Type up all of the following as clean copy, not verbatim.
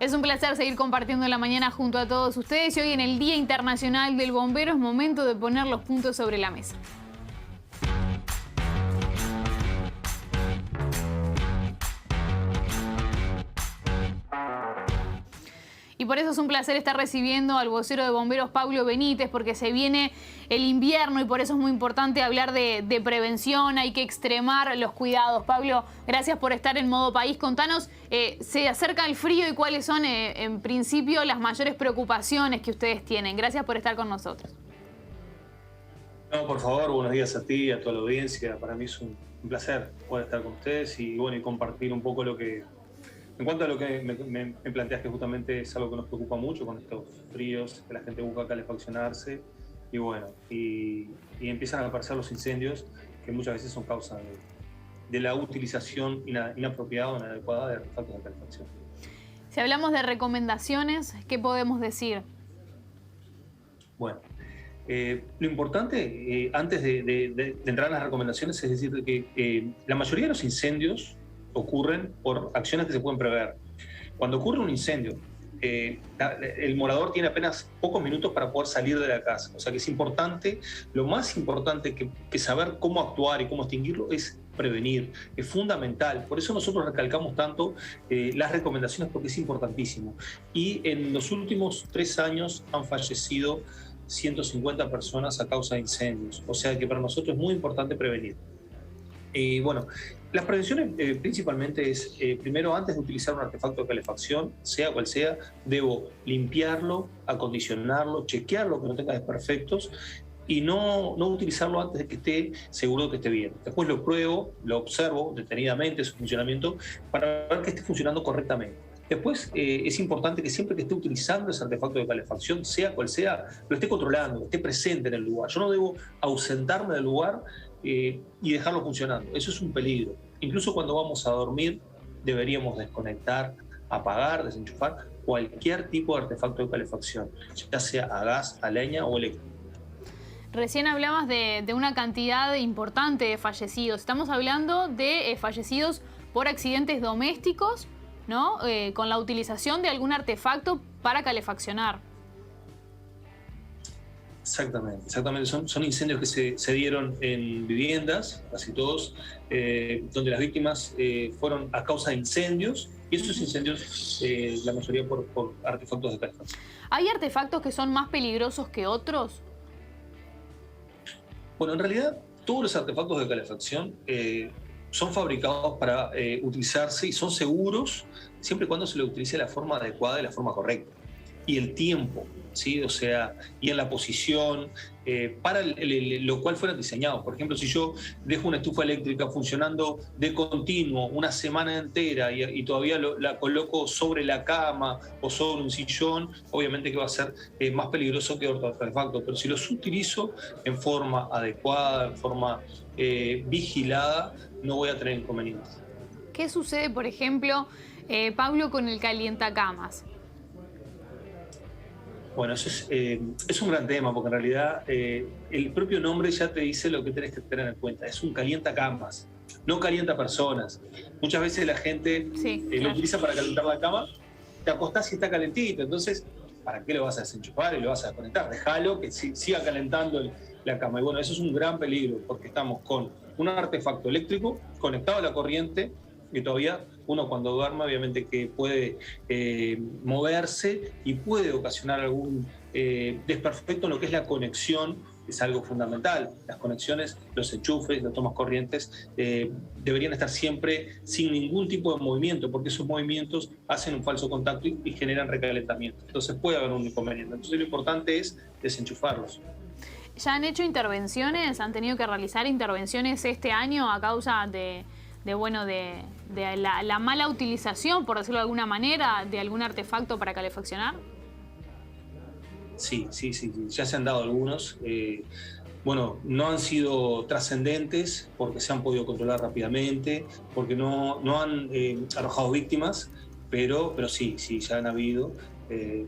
Es un placer seguir compartiendo la mañana junto a todos ustedes y hoy en el Día Internacional del Bombero es momento de poner los puntos sobre la mesa. Y por eso es un placer estar recibiendo al vocero de bomberos, Pablo Benítez, porque se viene el invierno y por eso es muy importante hablar de prevención, hay que extremar los cuidados. Pablo, gracias por estar en Modo País. Contanos, se acerca el frío y cuáles son, en principio, las mayores preocupaciones que ustedes tienen. Gracias por estar con nosotros. No, por favor, buenos días a ti, a toda la audiencia. Para mí es un placer poder estar con ustedes y, bueno, y compartir un poco lo que... En cuanto a lo que me planteas, que justamente es algo que nos preocupa mucho con estos fríos, que la gente busca calefaccionarse y bueno, y empiezan a aparecer los incendios que muchas veces son causa de la utilización inapropiada o inadecuada de artefactos de calefacción. Si hablamos de recomendaciones, ¿qué podemos decir? Bueno, lo importante, antes de entrar en las recomendaciones, es decir, que la mayoría de los incendios ocurren por acciones que se pueden prever. Cuando ocurre un incendio, el morador tiene apenas pocos minutos para poder salir de la casa. O sea que es importante, lo más importante que saber cómo actuar y cómo extinguirlo es prevenir, es fundamental. Por eso nosotros recalcamos tanto las recomendaciones, porque es importantísimo. Y en los últimos 3 años han fallecido 150 personas a causa de incendios. O sea que para nosotros es muy importante prevenir. Bueno, las prevenciones principalmente es, primero, antes de utilizar un artefacto de calefacción, sea cual sea, debo limpiarlo, acondicionarlo, chequearlo que no tenga desperfectos y no utilizarlo antes de que esté seguro de que esté bien. Después lo pruebo, lo observo detenidamente su funcionamiento para ver que esté funcionando correctamente. Después es importante que siempre que esté utilizando ese artefacto de calefacción, sea cual sea, lo esté controlando, que esté presente en el lugar. Yo no debo ausentarme del lugar y dejarlo funcionando. Eso es un peligro. Incluso cuando vamos a dormir, deberíamos desconectar, apagar, desenchufar cualquier tipo de artefacto de calefacción, ya sea a gas, a leña o eléctrico. Recién hablabas de una cantidad importante de fallecidos. Estamos hablando de fallecidos por accidentes domésticos, ¿no? Con la utilización de algún artefacto para calefaccionar. Exactamente. Son incendios que se dieron en viviendas, casi todos, donde las víctimas fueron a causa de incendios, y esos incendios, la mayoría por artefactos de calefacción. ¿Hay artefactos que son más peligrosos que otros? Bueno, en realidad, todos los artefactos de calefacción son fabricados para utilizarse y son seguros siempre y cuando se lo utilice de la forma adecuada y de la forma correcta. Y el tiempo, ¿sí? O sea, y en la posición, para lo cual fueron diseñados. Por ejemplo, si yo dejo una estufa eléctrica funcionando de continuo una semana entera y todavía la coloco sobre la cama o sobre un sillón, obviamente que va a ser más peligroso que otro artefacto. Pero si los utilizo en forma adecuada, en forma vigilada, no voy a tener inconvenientes. ¿Qué sucede, por ejemplo, Pablo, con el calientacamas? Bueno, eso es un gran tema, porque en realidad el propio nombre ya te dice lo que tenés que tener en cuenta. Es un calientacamas, no calienta personas. Muchas veces la gente lo utiliza para calentar la cama, te acostás y está calentito, entonces, ¿para qué lo vas a desenchufar y lo vas a desconectar? Déjalo que siga calentando la cama. Y bueno, eso es un gran peligro, porque estamos con un artefacto eléctrico conectado a la corriente, y todavía uno cuando duerme obviamente que puede moverse y puede ocasionar algún desperfecto en lo que es la conexión, es algo fundamental. Las conexiones, los enchufes, las tomas corrientes deberían estar siempre sin ningún tipo de movimiento, porque esos movimientos hacen un falso contacto y generan recalentamiento. Entonces puede haber un inconveniente. Entonces lo importante es desenchufarlos. ¿Ya han hecho intervenciones? ¿Han tenido que realizar intervenciones este año a causa de la mala utilización, por decirlo de alguna manera, de algún artefacto para calefaccionar? Sí, ya se han dado algunos. Bueno, no han sido trascendentes porque se han podido controlar rápidamente, porque no han arrojado víctimas, pero sí, ya han habido.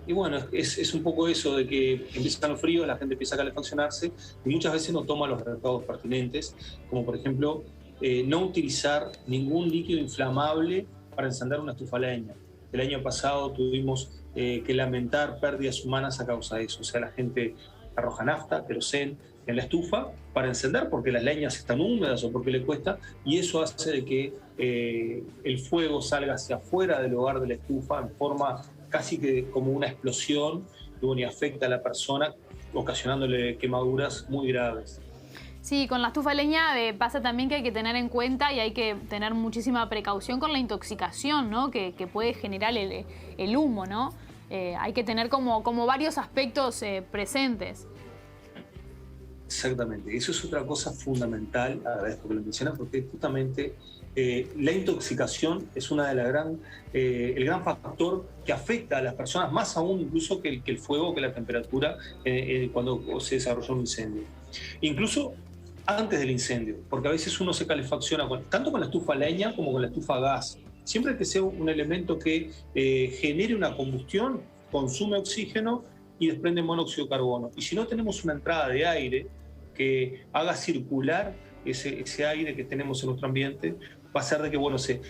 Y bueno, es un poco eso de que empiezan los fríos, la gente empieza a calefaccionarse y muchas veces no toma los recaudos pertinentes, como por ejemplo no utilizar ningún líquido inflamable para encender una estufa a leña. el año pasado tuvimos que lamentar pérdidas humanas a causa de eso. O sea, la gente arroja nafta, querosén en la estufa para encender porque las leñas están húmedas o porque le cuesta, y eso hace de que el fuego salga hacia afuera del hogar de la estufa en forma casi que como una explosión, y afecta a la persona ocasionándole quemaduras muy graves. Sí, con la estufa de leña pasa también que hay que tener en cuenta y hay que tener muchísima precaución con la intoxicación, ¿no? que puede generar el humo, ¿no? Hay que tener como varios aspectos presentes. Exactamente, eso es otra cosa fundamental, agradezco que lo mencionas, porque justamente la intoxicación es una de el gran factor que afecta a las personas, más aún incluso que el fuego, que la temperatura cuando se desarrolla un incendio. Incluso antes del incendio, porque a veces uno se calefacciona tanto con la estufa a leña como con la estufa a gas. Siempre que sea un elemento que genere una combustión, consume oxígeno y desprende monóxido de carbono. Y si no tenemos una entrada de aire que haga circular ese aire que tenemos en nuestro ambiente, va a hacer de que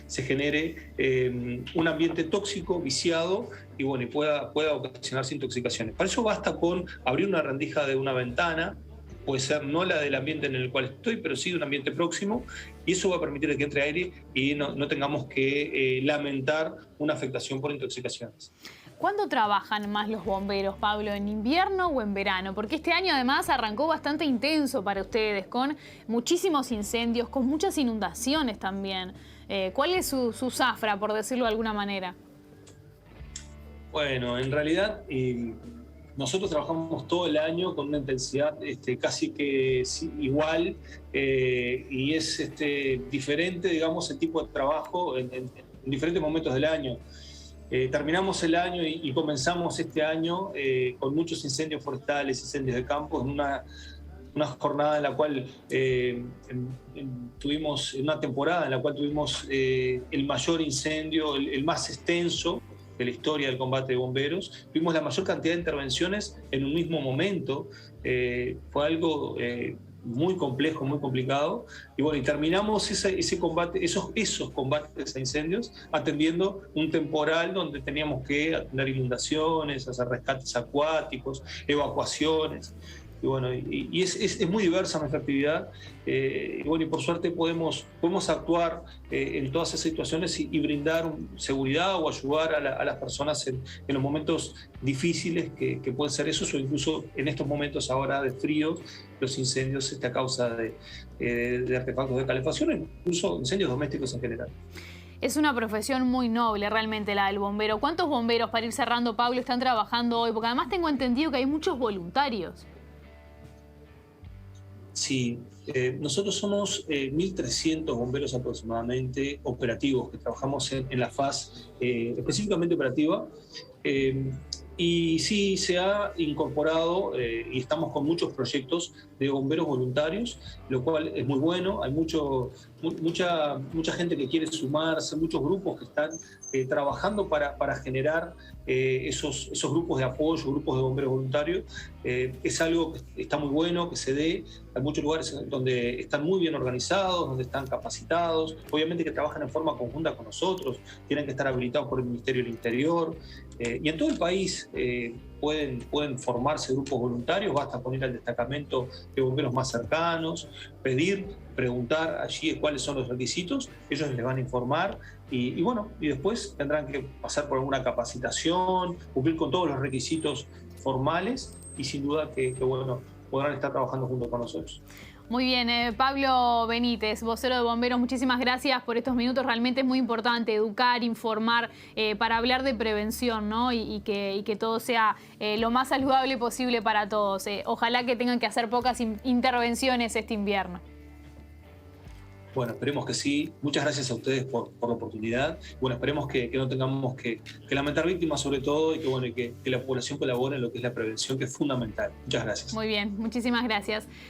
se genere un ambiente tóxico, viciado, y pueda ocasionarse intoxicaciones. Para eso basta con abrir una rendija de una ventana, puede ser no la del ambiente en el cual estoy, pero sí de un ambiente próximo, y eso va a permitir que entre aire y no tengamos que lamentar una afectación por intoxicaciones. ¿Cuándo trabajan más los bomberos, Pablo? ¿En invierno o en verano? Porque este año además arrancó bastante intenso para ustedes, con muchísimos incendios, con muchas inundaciones también. ¿Cuál es su zafra, por decirlo de alguna manera? Bueno, en realidad nosotros trabajamos todo el año con una intensidad casi que igual, y es diferente, digamos, el tipo de trabajo en diferentes momentos del año. Terminamos el año y comenzamos este año con muchos incendios forestales, incendios de campo, en una jornada en la cual tuvimos, en una temporada en la cual tuvimos el mayor incendio, el más extenso de la historia del combate de bomberos. Tuvimos la mayor cantidad de intervenciones en un mismo momento. Fue algo muy complejo, muy complicado, y terminamos ese combate, esos combates a incendios atendiendo un temporal donde teníamos que atender inundaciones, hacer rescates acuáticos, evacuaciones, y es muy diversa nuestra actividad, y por suerte podemos actuar en todas esas situaciones y brindar seguridad o ayudar a las personas en los momentos difíciles que pueden ser esos, o incluso en estos momentos ahora de frío, los incendios a causa de artefactos de calefacción, incluso incendios domésticos en general. Es una profesión muy noble realmente la del bombero. ¿Cuántos bomberos, para ir cerrando, Pablo, están trabajando hoy? Porque además tengo entendido que hay muchos voluntarios. Sí, nosotros somos 1.300 bomberos aproximadamente operativos que trabajamos en la faz específicamente operativa. Y sí, se ha incorporado y estamos con muchos proyectos de bomberos voluntarios, lo cual es muy bueno. Hay mucha gente que quiere sumarse, muchos grupos que están trabajando para generar esos grupos de apoyo, grupos de bomberos voluntarios. Es algo que está muy bueno, que se dé. Hay muchos lugares donde están muy bien organizados, donde están capacitados, obviamente que trabajan en forma conjunta con nosotros, tienen que estar habilitados por el Ministerio del Interior, y en todo el país pueden formarse grupos voluntarios. Basta con ir al destacamento de bomberos más cercanos, preguntar allí cuáles son los requisitos, ellos les van a informar, y después tendrán que pasar por alguna capacitación, cumplir con todos los requisitos formales, y sin duda que podrán estar trabajando junto con nosotros. Muy bien, Pablo Benítez, vocero de bomberos, muchísimas gracias por estos minutos. Realmente es muy importante educar, informar, para hablar de prevención, ¿no? Y que todo sea lo más saludable posible para todos. Ojalá que tengan que hacer pocas intervenciones este invierno. Bueno, esperemos que sí. Muchas gracias a ustedes por la oportunidad. Esperemos que no tengamos que lamentar víctimas, sobre todo, y que la población colabore en lo que es la prevención, que es fundamental. Muchas gracias. Muy bien, muchísimas gracias.